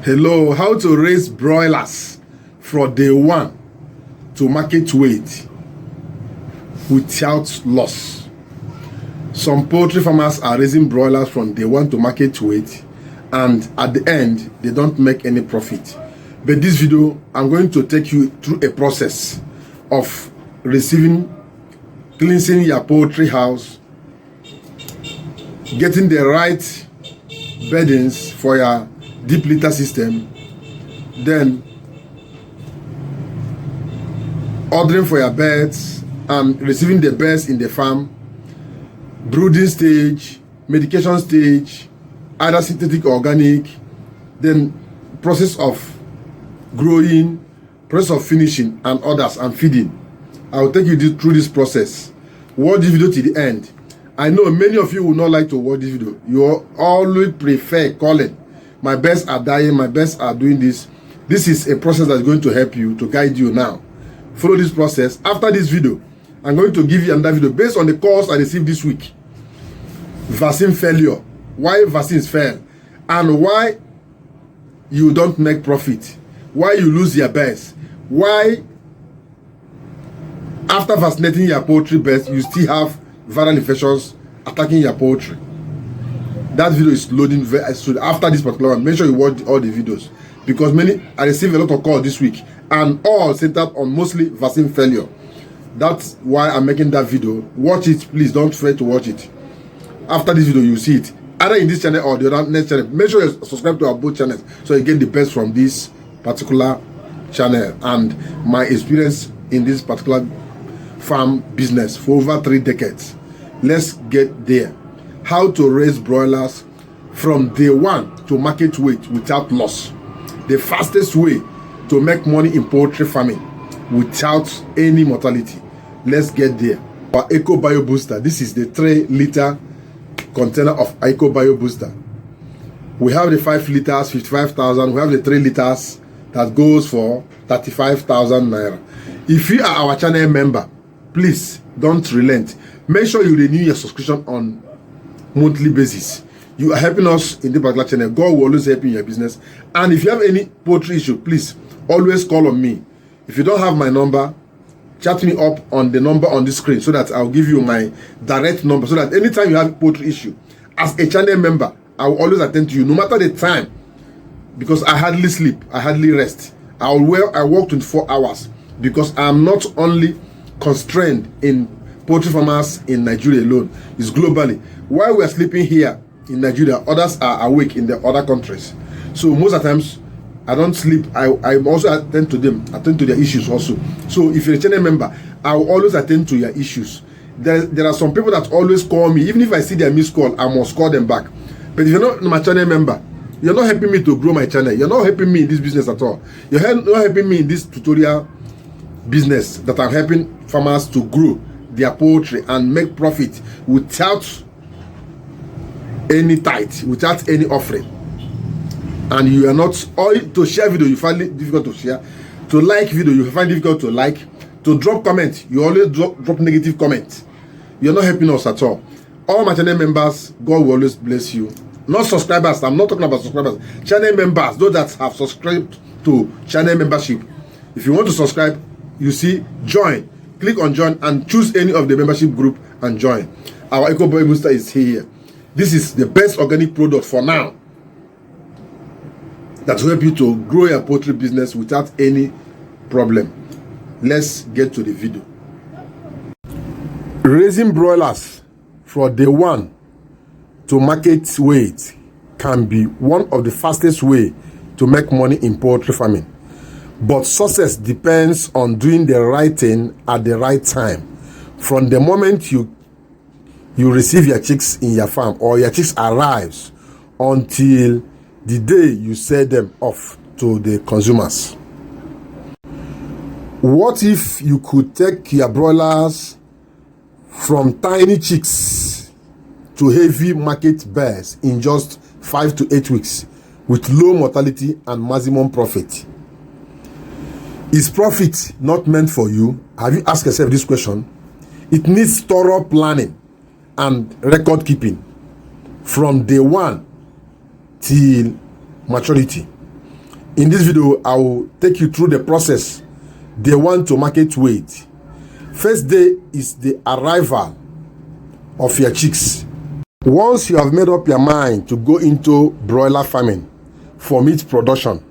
Hello, how to raise broilers from day one to market weight without loss. Some poultry farmers are raising broilers from day one to market weight, and at the end they don't make any profit. But this video, I'm going to take you through a process of cleansing your poultry house, getting the right beddings for your deep litter system, then ordering for your birds and receiving the birds in the farm, brooding stage, medication stage, either synthetic or organic, then process of growing, process of finishing, and others, and feeding. I will take you through this process. Watch this video to the end. I know many of you will not like to watch this video. You always prefer calling. My birds are dying, my birds are doing this. This is a process that's going to help you, to guide you now. Follow this process. After this video, I'm going to give you another video based on the calls I received this week. Vaccine failure. Why vaccines fail. And why you don't make profit. Why you lose your birds. Why after vaccinating your poultry birds, you still have viral infections attacking your poultry. That video is loading very soon. After this particular one, make sure you watch all the videos, because I received a lot of calls this week, and all centered on mostly vaccine failure. That's why I'm making that video. Watch it, please. Don't fail to watch it. After this video, you see it either in this channel or the other next channel. Make sure you subscribe to our both channels so you get the best from this particular channel and my experience in this particular farm business for over 3 decades. Let's get there. How to raise broilers from day one to market weight without loss. The fastest way to make money in poultry farming without any mortality. Let's get there. Our Eco Bio Booster. This is the 3-liter container of Eco Bio Booster. We have the 5 liters, 55,000. We have the 3 liters that goes for 35,000 naira. If you are our channel member, please don't relent. Make sure you renew your subscription on monthly basis. You are helping us in the particular channel. God will always help you in your business. And if you have any poultry issue, please always call on me. If you don't have my number, chat me up on the number on the screen so that I'll give you my direct number, so that anytime you have a poultry issue, as a channel member, I will always attend to you no matter the time, because I hardly sleep, I hardly rest. I work 24 hours because I'm not only constrained in poultry farmers in Nigeria alone, it's globally. While we are sleeping here in Nigeria, others are awake in the other countries. So most of the times I don't sleep. I also attend to them, attend to their issues also. So if you're a channel member, I will always attend to your issues. There are some people that always call me. Even if I see their missed call, I must call them back. But if you're not my channel member, you're not helping me to grow my channel. You're not helping me in this business at all. You're not helping me in this tutorial business that I'm helping farmers to grow their poultry and make profit without any tithe, without any offering. And you are not, or to share video you find it difficult to share, to like video you find it difficult to like, to drop comment you always drop negative comment. You're not helping us at all. All my channel members, God will always bless you. Not subscribers, I'm not talking about subscribers, channel members, those that have subscribed to channel membership. If you want to subscribe, you see join, click on join and choose any of the membership group and join. Our Eco Bio Booster is here. This is the best organic product for now that will help you to grow your poultry business without any problem. Let's get to the video. Raising broilers from day one to market weight can be one of the fastest way to make money in poultry farming. But success depends on doing the right thing at the right time. From the moment you receive your chicks in your farm, or your chicks arrives, until the day you sell them off to the consumers. What if you could take your broilers from tiny chicks to heavy market birds in just 5 to 8 weeks with low mortality and maximum profit? Is profit not meant for you? Have you asked yourself this question? It needs thorough planning and record keeping from day one till maturity. In this video, I will take you through the process. Day 1 to market weight. First day is the arrival of your chicks. Once you have made up your mind to go into broiler farming for meat production,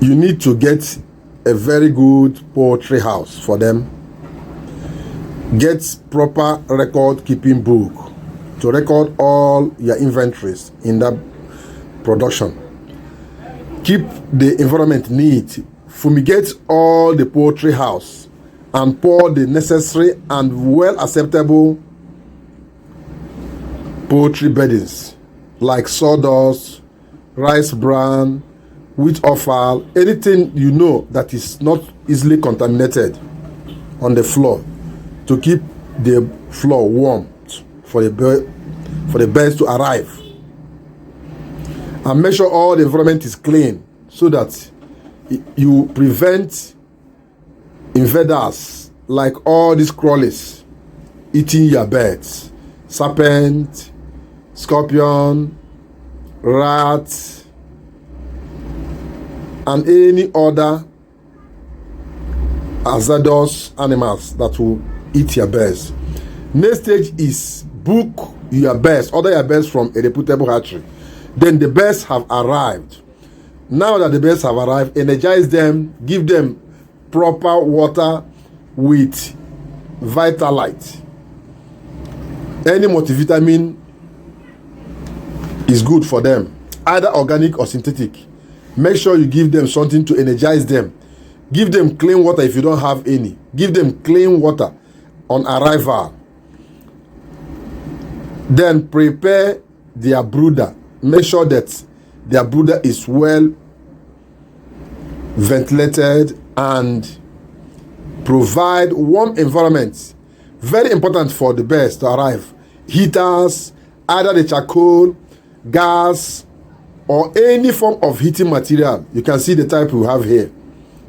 you need to get a very good poultry house for them. Get proper record keeping book to record all your inventories in that production. Keep the environment neat. Fumigate all the poultry house and pour the necessary and well acceptable poultry beddings like sawdust, rice bran, wheat offal, anything you know that is not easily contaminated on the floor to keep the floor warm for the birds to arrive. And make sure all the environment is clean so that you prevent invaders like all these crawlies eating your birds. Serpent, scorpion, rat, and any other hazardous animals that will eat your birds. Next stage is book your birds, order your birds from a reputable hatchery. Then the birds have arrived. Now that the birds have arrived, energize them, give them proper water with Vitalite. Any multivitamin is good for them, either organic or synthetic. Make sure you give them something to energize them. Give them clean water if you don't have any. Give them clean water on arrival. Then prepare their brooder. Make sure that their brooder is well ventilated and provide warm environment. Very important for the birds to arrive. Heaters, either the charcoal, gas, or any form of heating material. You can see the type we have here.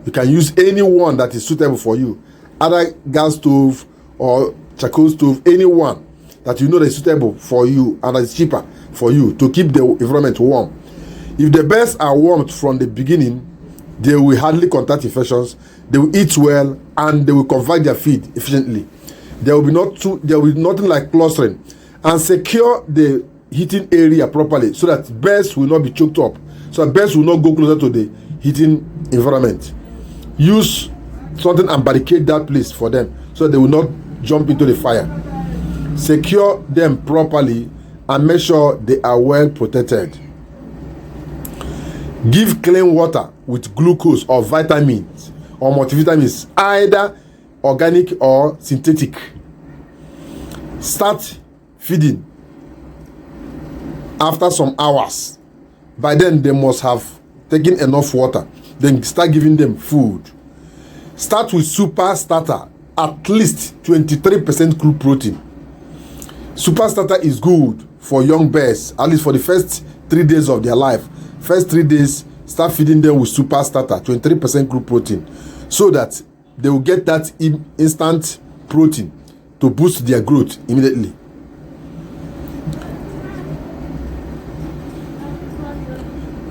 You can use any one that is suitable for you. Either gas stove or charcoal stove, any one that you know that is suitable for you and that is cheaper for you to keep the environment warm. If the birds are warmed from the beginning, they will hardly contact infections, they will eat well, and they will convert their feed efficiently. There will be nothing like clustering. And secure the heating area properly so that birds will not be choked up, so that birds will not go closer to the heating environment. Use something and barricade that place for them so that they will not jump into the fire. Secure them properly and make sure they are well protected. Give clean water with glucose or vitamins or multivitamins, either organic or synthetic. Start feeding after some hours. By then they must have taken enough water. Then start giving them food. Start with super starter, at least 23% crude protein. Super starter is good for young birds, at least for the first 3 days of their life. First 3 days, start feeding them with super starter, 23% crude protein, so that they will get that instant protein to boost their growth immediately.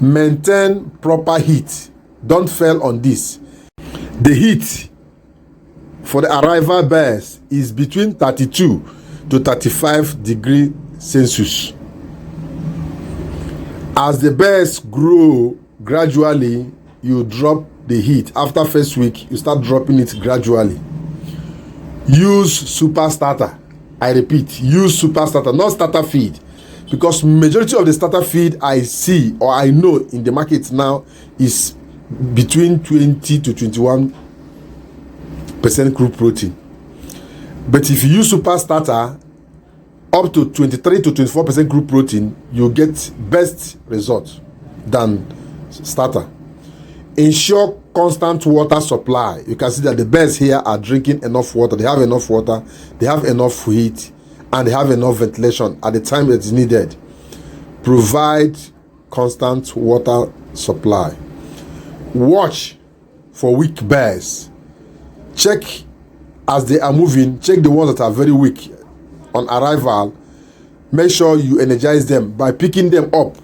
Maintain proper heat. Don't fail on this. The heat for the arrival birds is between 32 to 35 degrees Celsius. As the birds grow gradually, you drop the heat. After first week, you start dropping it gradually. Use super starter. I repeat, use super starter, not starter feed, because majority of the starter feed I see or I know in the market now is between 20 to 21% crude protein. But if you use super starter up to 23 to 24% crude protein, you get best results than starter. Ensure constant water supply. You can see that the birds here are drinking enough water. They have enough water, they have enough heat, and they have enough ventilation at the time that is needed. Provide constant water supply. Watch for weak birds. Check as they are moving. Check the ones that are very weak on arrival. Make sure you energize them by picking them up.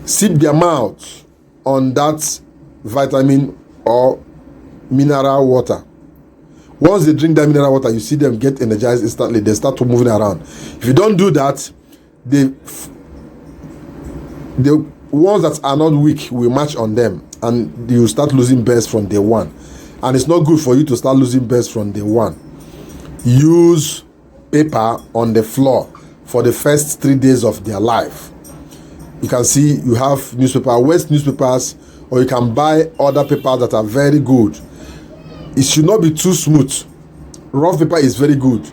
Sip their mouth on that vitamin or mineral water. Once they drink that mineral water, you see them get energized instantly. They start to moving around. If you don't do that, the ones that are not weak will march on them, and you start losing birds from day one. And it's not good for you to start losing birds from day one. Use paper on the floor for the first 3 days of their life. You can see you have newspaper, waste newspapers, or you can buy other papers that are very good. It should not be too smooth. Rough paper is very good.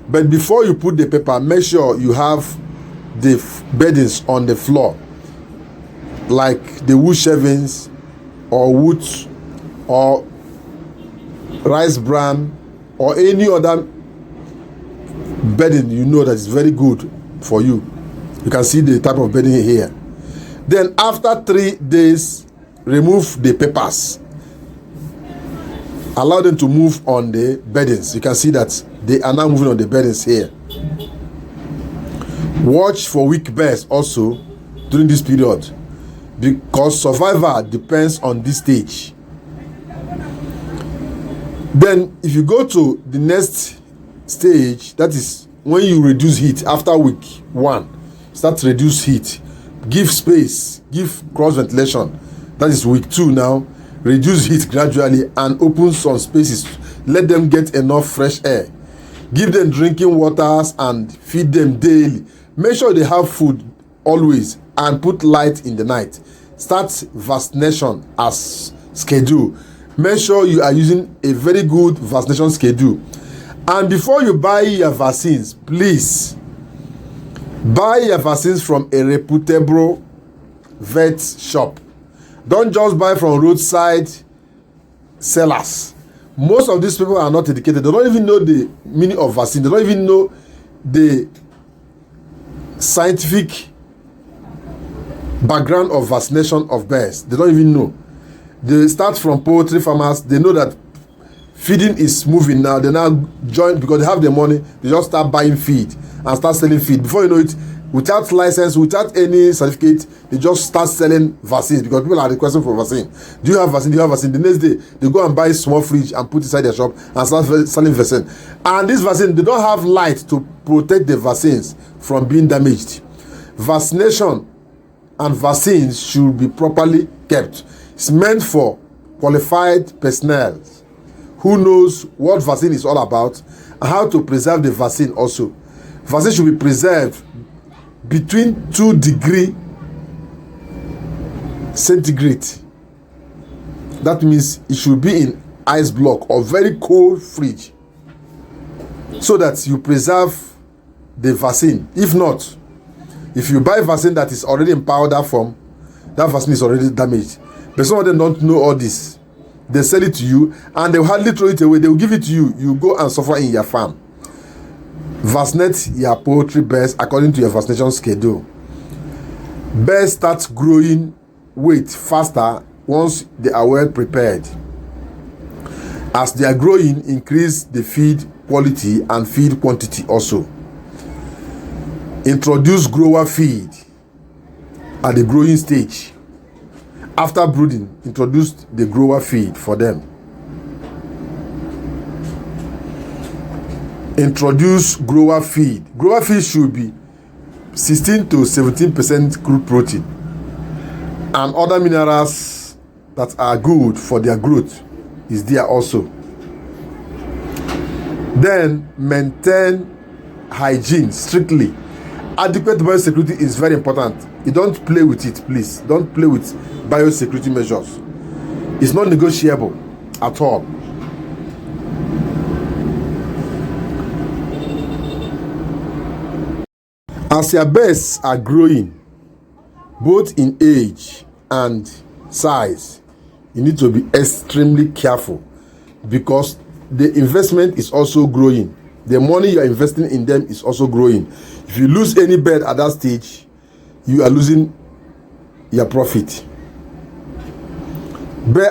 But before you put the paper, make sure you have the beddings on the floor, like the wood shavings or wood or rice bran or any other bedding you know that is very good for you. You can see the type of bedding here. Then after 3 days, remove the papers. Allow them to move on the beddings. You can see that they are now moving on the beddings here. Watch for weak birds also during this period, because survival depends on this stage. Then if you go to the next stage, that is when you reduce heat after week 1, start to reduce heat, give space, give cross ventilation. That is week 2 now. Reduce heat gradually and open some spaces. Let them get enough fresh air. Give them drinking waters and feed them daily. Make sure they have food always and put light in the night. Start vaccination as scheduled. Make sure you are using a very good vaccination schedule. And before you buy your vaccines, please buy your vaccines from a reputable vet shop. Don't just buy from roadside sellers. Most of these people are not educated. They don't even know the meaning of vaccine. They don't even know the scientific background of vaccination of birds. They don't even know. They start from poultry farmers. They know that feeding is moving now. They now join because they have the money. They just start buying feed and start selling feed. Before you know it, without license, without any certificate, they just start selling vaccines because people are requesting for vaccine. Do you have vaccine? Do you have vaccine? The next day, they go and buy a small fridge and put inside their shop and start selling vaccine. And this vaccine, they don't have light to protect the vaccines from being damaged. Vaccination and vaccines should be properly kept. It's meant for qualified personnel who knows what vaccine is all about and how to preserve the vaccine also. Vaccine should be preserved between 2 degrees centigrade. That means it should be in ice block or very cold fridge so that you preserve the vaccine. If not, if you buy vaccine that is already in powder form, that vaccine is already damaged. But some of them don't know all this. They sell it to you and they will hardly throw it away. They will give it to you. You go and suffer in your farm. Vaccinate your poultry birds according to your vaccination schedule. Birds start growing weight faster once they are well prepared. As they are growing, increase the feed quality and feed quantity also. Introduce grower feed at the growing stage. After brooding, introduce the grower feed for them. Introduce grower feed. Grower feed should be 16 to 17% crude protein and other minerals that are good for their growth is there also. Then maintain hygiene strictly. Adequate biosecurity is very important. You don't play with it, please. Don't play with biosecurity measures. It's not negotiable at all. As your birds are growing, both in age and size, you need to be extremely careful because the investment is also growing. The money you are investing in them is also growing. If you lose any bird at that stage, you are losing your profit.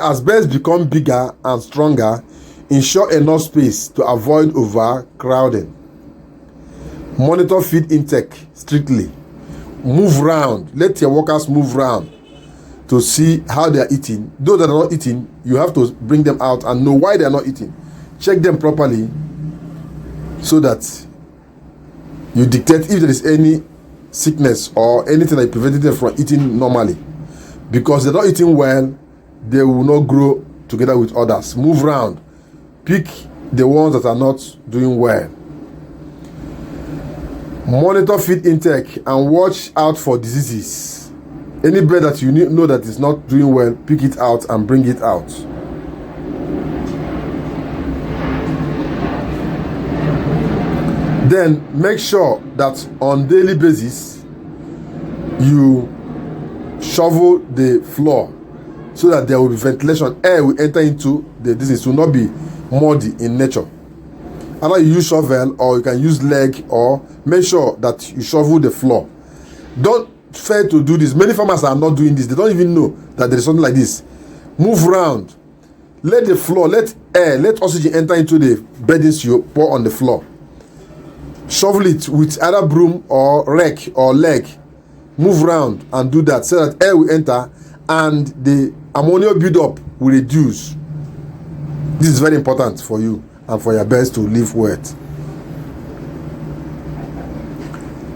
As birds become bigger and stronger, ensure enough space to avoid overcrowding. Monitor feed intake strictly. Move round. Let your workers move round. to see how they are eating. Those that are not eating, you have to bring them out and know why they are not eating. Check them properly so that you dictate if there is any sickness or anything that prevented them from eating normally. Because they're not eating well, they will not grow together with others. Move around. Pick the ones that are not doing well. Monitor feed intake and watch out for diseases. Any bird that you know that is not doing well, pick it out and bring it out. Then make sure that on daily basis you shovel the floor so that there will be ventilation. Air will enter into the disease. It will not be muddy in nature. Either you use shovel or you can use leg, or make sure that you shovel the floor. Don't fail to do this. Many farmers are not doing this. They don't even know that there is something like this. Move around. Let the floor, let air, let oxygen enter into the beddings you pour on the floor. Shovel it with either broom or rake or leg. Move around and do that so that air will enter and the ammonia build-up will reduce. This is very important for you and for your birds to live wet.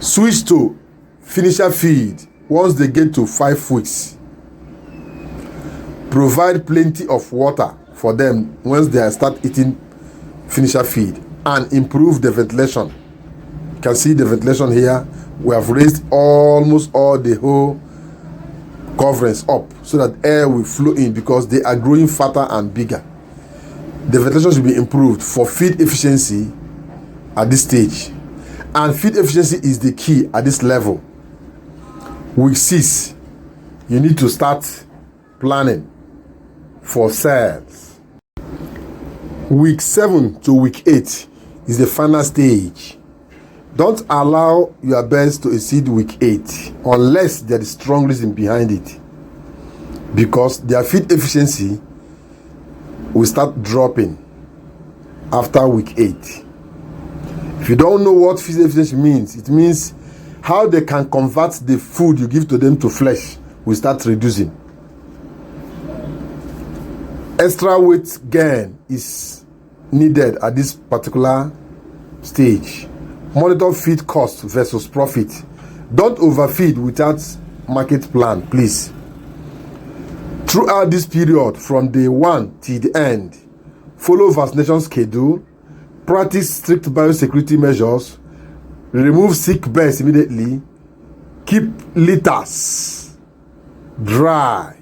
Switch to finisher feed once they get to 5 weeks. Provide plenty of water for them once they start eating finisher feed, and improve the ventilation. You can see the ventilation here. We have raised almost all the whole coverings up so that air will flow in because they are growing fatter and bigger. The ventilation should be improved for feed efficiency at this stage. And feed efficiency is the key at this level. Week 6, you need to start planning for sales. Week 7 to week 8 is the final stage. Don't allow your birds to exceed week 8 unless there is strong reason behind it, because their feed efficiency will start dropping after week 8. If you don't know what feed efficiency means, it means how they can convert the food you give to them to flesh will start reducing. Extra weight gain is needed at this particular stage. Monitor feed cost versus profit. Don't overfeed without market plan, please. Throughout this period, from day 1 till the end, follow vaccination schedule, practice strict biosecurity measures, remove sick birds immediately, keep litters dry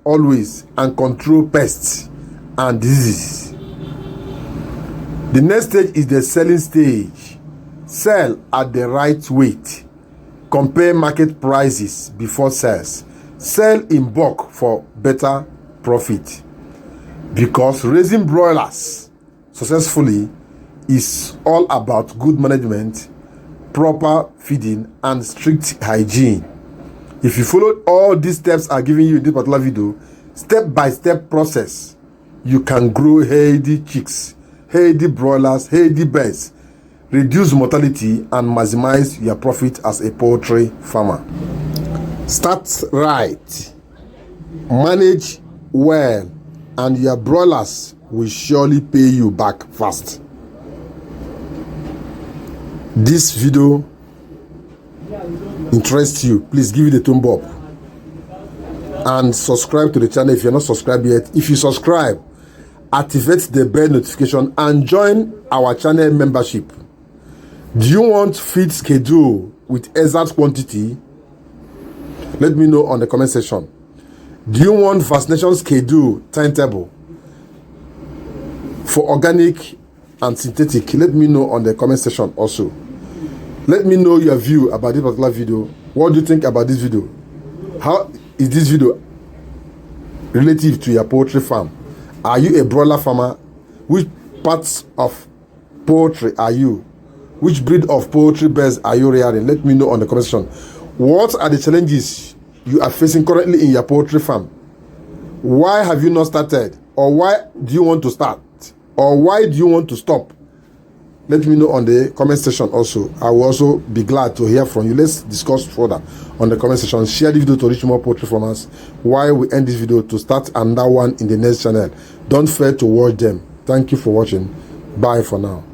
always, and control pests and diseases. The next stage is the selling stage. Sell at the right weight. Compare market prices before sales. Sell in bulk for better profit. Because raising broilers successfully is all about good management, proper feeding, and strict hygiene. If you follow all these steps I'm giving you in this particular video, step-by-step process, you can grow healthy chicks, healthy broilers, healthy birds, reduce mortality, and maximize your profit as a poultry farmer. Start right, manage well, and your broilers will surely pay you back fast. This video interests you, please give it a thumb up and subscribe to the channel if you're not subscribed yet. If you subscribe, activate the bell notification and join our channel membership. Do you want feed schedule with exact quantity? Let me know on the comment section. Do you want vaccination schedule timetable for organic and synthetic? Let me know on the comment section also. Let me know your view about this particular video. What do you think about this video? How is this video relative to your poultry farm? Are you a broiler farmer? Which parts of poultry are you? Which breed of poultry birds are you rearing? Let me know on the comment section. What are the challenges you are facing currently in your poultry farm? Why have you not started? Or why do you want to start? Or why do you want to stop? let me know on the comment section also. I will also be glad to hear from you. Let's discuss further on the comment section. Share the video to reach more poultry farmers while we end this video to start another one in the next channel. Don't fail to watch them. Thank you for watching. Bye for now.